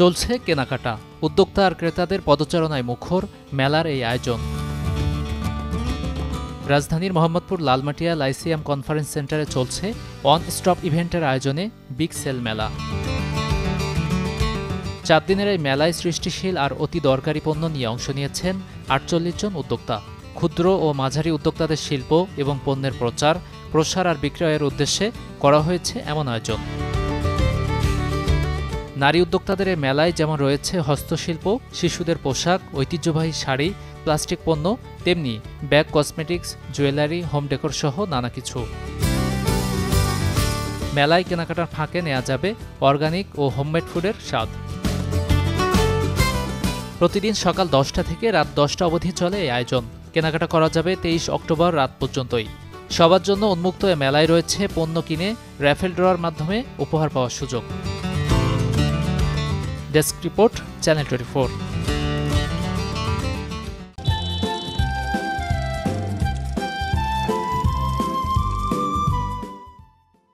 চলছে কেনাকাটা, উদ্যোক্তা আর ক্রেতাদের পদচারণায় মুখর মেলার এই আয়োজন। রাজধানীর মোহাম্মদপুর লালমাটিয়া লাইসিয়াম কনফারেন্স সেন্টারে চলছে অন স্টপ ইভেন্টের আয়োজনে বিগ সেল মেলা। 4 দিনের এই মেলায় সৃষ্টিশীল আর অতি দরকারি পণ্য নিয়ে অংশ নিয়েছেন 48 জন উদ্যোক্তা। ক্ষুদ্র ও মাঝারি উদ্যোক্তাদের শিল্প এবং পণ্যের প্রচার, প্রসার আর বিক্রয়ের উদ্দেশ্যে করা হয়েছে এমন আয়োজন। নারী উদ্যোক্তাদের এই মেলায় যেমন রয়েছে হস্তশিল্প, শিশুদের পোশাক, ঐতিহ্যবাহী শাড়ি, প্লাস্টিক পণ্য, তেমনি bag, cosmetics, jewellery, home decor সহ নানা কিছু। মেলায় কেনাকাটার ফাঁকে নেওয়া যাবে অর্গানিক ও হোমমেড ফুডের স্বাদ। প্রতিদিন সকাল 10টা থেকে রাত 10টা অবধি চলে এই আয়োজন। কেনাকাটা করা যাবে 23 অক্টোবর রাত পর্যন্তই। সবার জন্য উন্মুক্ত এ মেলায় রয়েছে পণ্য কিনে র্যাফেল ড্রর মাধ্যমে উপহার পাওয়ার সুযোগ। Desk report, channel 24।